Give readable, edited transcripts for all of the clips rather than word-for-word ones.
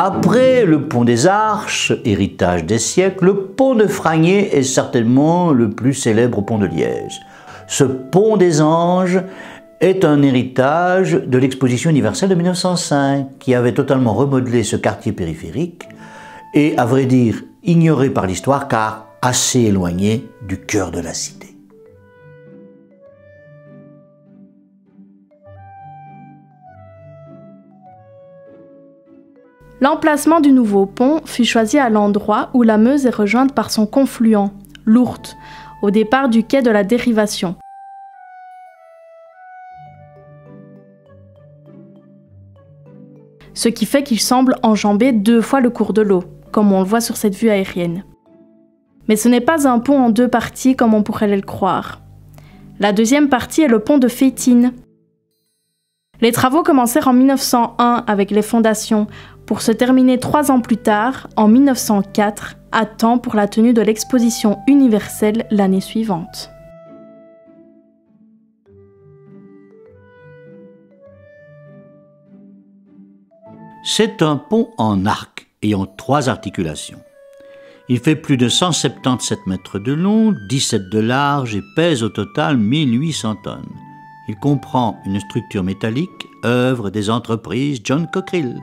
Après le pont des Arches, héritage des siècles, le pont de Fragné est certainement le plus célèbre pont de Liège. Ce pont des Anges est un héritage de l'exposition universelle de 1905 qui avait totalement remodelé ce quartier périphérique et, à vrai dire, ignoré par l'histoire car assez éloigné du cœur de la cité. L'emplacement du nouveau pont fut choisi à l'endroit où la Meuse est rejointe par son confluent, l'Ourthe, au départ du quai de la Dérivation. Ce qui fait qu'il semble enjamber 2 fois le cours de l'eau, comme on le voit sur cette vue aérienne. Mais ce n'est pas un pont en 2 parties comme on pourrait le croire. La deuxième partie est le pont de Fétine. Les travaux commencèrent en 1901 avec les fondations, pour se terminer 3 ans plus tard, en 1904, à temps pour la tenue de l'exposition universelle l'année suivante. C'est un pont en arc ayant 3 articulations. Il fait plus de 177 mètres de long, 17 de large et pèse au total 1800 tonnes. Il comprend une structure métallique, œuvre des entreprises John Cockerill,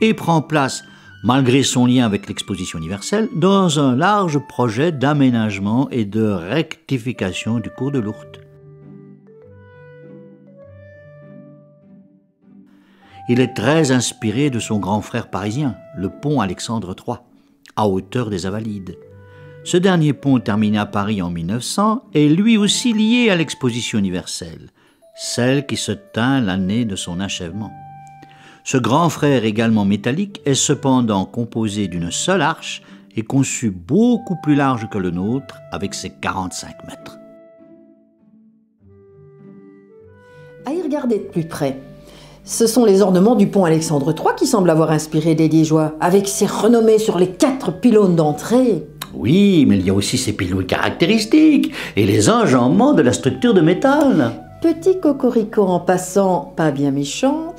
et prend place, malgré son lien avec l'exposition universelle, dans un large projet d'aménagement et de rectification du cours de l'Ourthe. Il est très inspiré de son grand frère parisien, le pont Alexandre III, à hauteur des Invalides. Ce dernier pont terminé à Paris en 1900 est lui aussi lié à l'exposition universelle, celle qui se tint l'année de son achèvement. Ce grand frère également métallique est cependant composé d'une seule arche et conçu beaucoup plus large que le nôtre avec ses 45 mètres. À y regarder de plus près, ce sont les ornements du pont Alexandre III qui semblent avoir inspiré des Liégeois, avec ses renommées sur les 4 pylônes d'entrée. Oui, mais il y a aussi ces pylônes caractéristiques et les enjambements de la structure de métal. Petit cocorico en passant, pas bien méchant,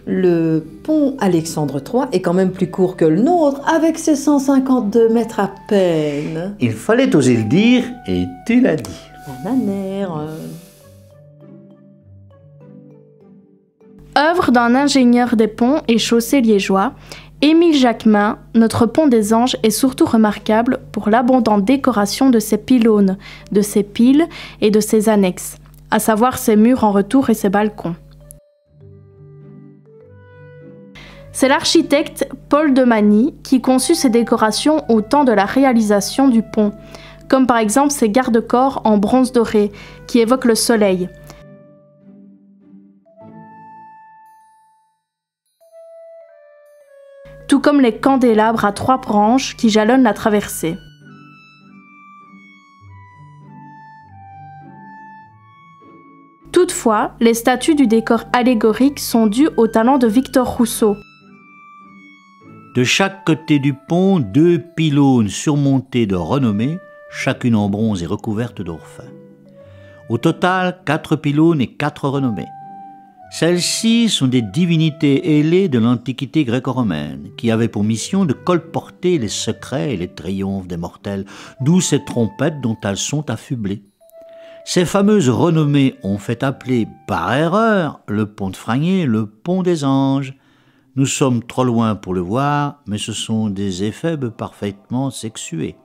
le pont Alexandre III est quand même plus court que le nôtre, avec ses 152 mètres à peine. Il fallait oser le dire, et tu l'as dit. On a l'air... Œuvre d'un ingénieur des ponts et chaussées liégeois, Émile Jacquemin, notre pont des Anges est surtout remarquable pour l'abondante décoration de ses pylônes, de ses piles et de ses annexes, à savoir ses murs en retour et ses balcons. C'est l'architecte Paul de Many qui conçut ces décorations au temps de la réalisation du pont, comme par exemple ces garde-corps en bronze doré qui évoquent le soleil. Tout comme les candélabres à 3 branches qui jalonnent la traversée. Toutefois, les statues du décor allégorique sont dues au talent de Victor Rousseau. De chaque côté du pont, 2 pylônes surmontés de renommée, chacune en bronze et recouverte d'or fin. Au total, 4 pylônes et 4 renommées. Celles-ci sont des divinités ailées de l'Antiquité gréco-romaine, qui avaient pour mission de colporter les secrets et les triomphes des mortels, d'où ces trompettes dont elles sont affublées. Ces fameuses renommées ont fait appeler, par erreur, le pont de Fragné le pont des Anges. Nous sommes trop loin pour le voir, mais ce sont des éphèbes parfaitement sexués.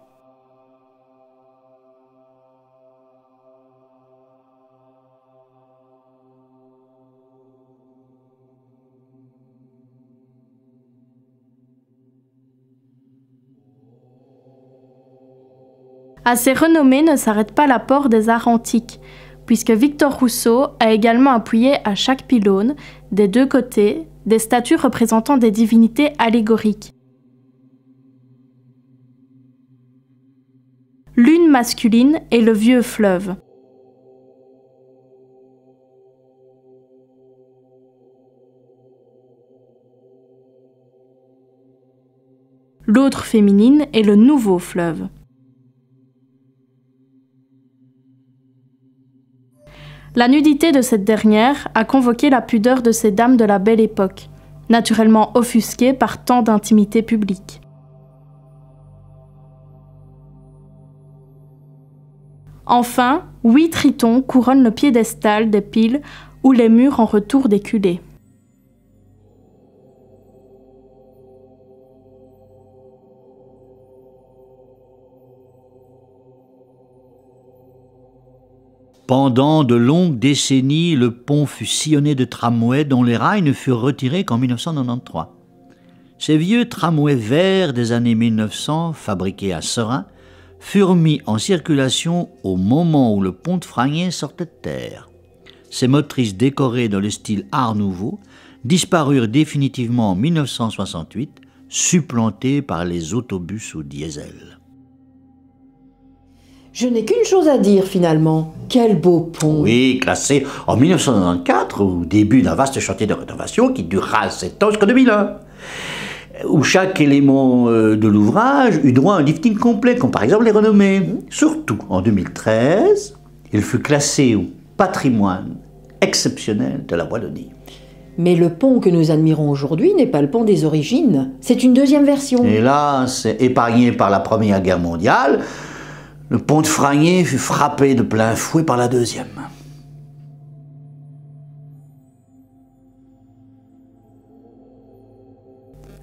À ces renommées ne s'arrête pas l'apport des arts antiques, puisque Victor Rousseau a également appuyé à chaque pylône, des 2 côtés, des statues représentant des divinités allégoriques. L'une masculine est le vieux fleuve. L'autre féminine est le nouveau fleuve. La nudité de cette dernière a convoqué la pudeur de ces dames de la Belle Époque, naturellement offusqué par tant d'intimité publique. Enfin, 8 tritons couronnent le piédestal des piles ou les murs en retour des culées. Pendant de longues décennies, le pont fut sillonné de tramways dont les rails ne furent retirés qu'en 1993. Ces vieux tramways verts des années 1900, fabriqués à Seraing, furent mis en circulation au moment où le pont de Fragnier sortait de terre. Ces motrices décorées dans le style Art Nouveau disparurent définitivement en 1968, supplantées par les autobus au diesel. Je n'ai qu'une chose à dire finalement. Quel beau pont! Oui, classé en 1994 au début d'un vaste chantier de rénovation qui durera 7 ans jusqu'en 2001. Où chaque élément de l'ouvrage eut droit à un lifting complet, comme par exemple les renommées. Surtout en 2013, il fut classé au patrimoine exceptionnel de la Wallonie. Mais le pont que nous admirons aujourd'hui n'est pas le pont des origines. C'est une deuxième version. Hélas, épargné par la Première Guerre mondiale, le pont de Fragnier fut frappé de plein fouet par la deuxième.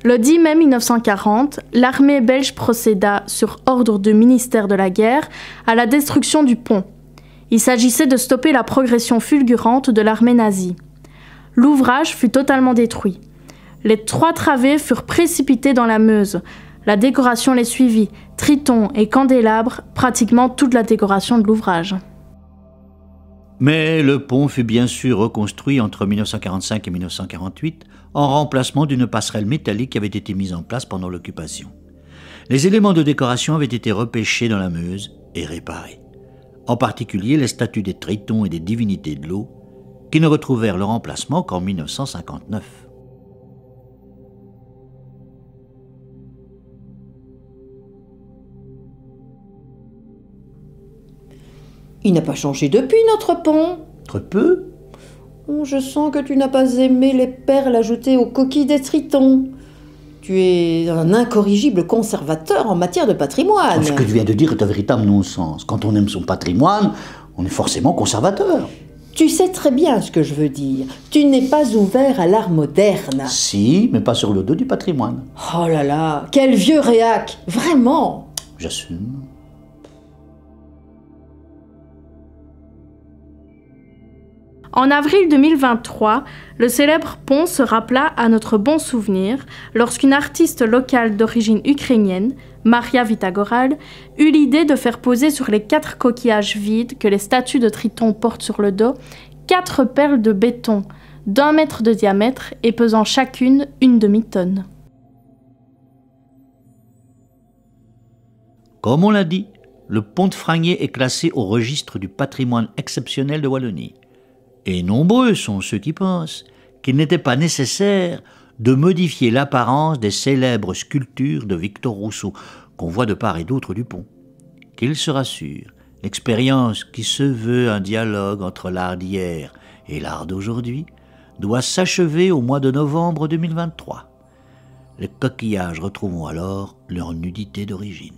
Le 10 mai 1940, l'armée belge procéda, sur ordre du ministère de la Guerre, à la destruction du pont. Il s'agissait de stopper la progression fulgurante de l'armée nazie. L'ouvrage fut totalement détruit. Les 3 travées furent précipités dans la Meuse. La décoration les suivit, tritons et candélabres, pratiquement toute la décoration de l'ouvrage. Mais le pont fut bien sûr reconstruit entre 1945 et 1948 en remplacement d'une passerelle métallique qui avait été mise en place pendant l'occupation. Les éléments de décoration avaient été repêchés dans la Meuse et réparés. En particulier les statues des tritons et des divinités de l'eau, qui ne retrouvèrent leur emplacement qu'en 1959. Il n'a pas changé depuis notre pont. Très peu. Oh, je sens que tu n'as pas aimé les perles ajoutées aux coquilles des tritons. Tu es un incorrigible conservateur en matière de patrimoine. Ce que tu viens de dire est un véritable non-sens. Quand on aime son patrimoine, on est forcément conservateur. Tu sais très bien ce que je veux dire. Tu n'es pas ouvert à l'art moderne. Si, mais pas sur le dos du patrimoine. Oh là là, quel vieux réac, vraiment. J'assume. En avril 2023, le célèbre pont se rappela à notre bon souvenir lorsqu'une artiste locale d'origine ukrainienne, Maria Vitagorad, eut l'idée de faire poser sur les 4 coquillages vides que les statues de Triton portent sur le dos 4 perles de béton d'1 mètre de diamètre et pesant chacune une demi-tonne. Comme on l'a dit, le pont de Fragnier est classé au registre du patrimoine exceptionnel de Wallonie. Et nombreux sont ceux qui pensent qu'il n'était pas nécessaire de modifier l'apparence des célèbres sculptures de Victor Rousseau qu'on voit de part et d'autre du pont. Qu'ils se rassurent, l'expérience qui se veut un dialogue entre l'art d'hier et l'art d'aujourd'hui doit s'achever au mois de novembre 2023. Les coquillages retrouveront alors leur nudité d'origine.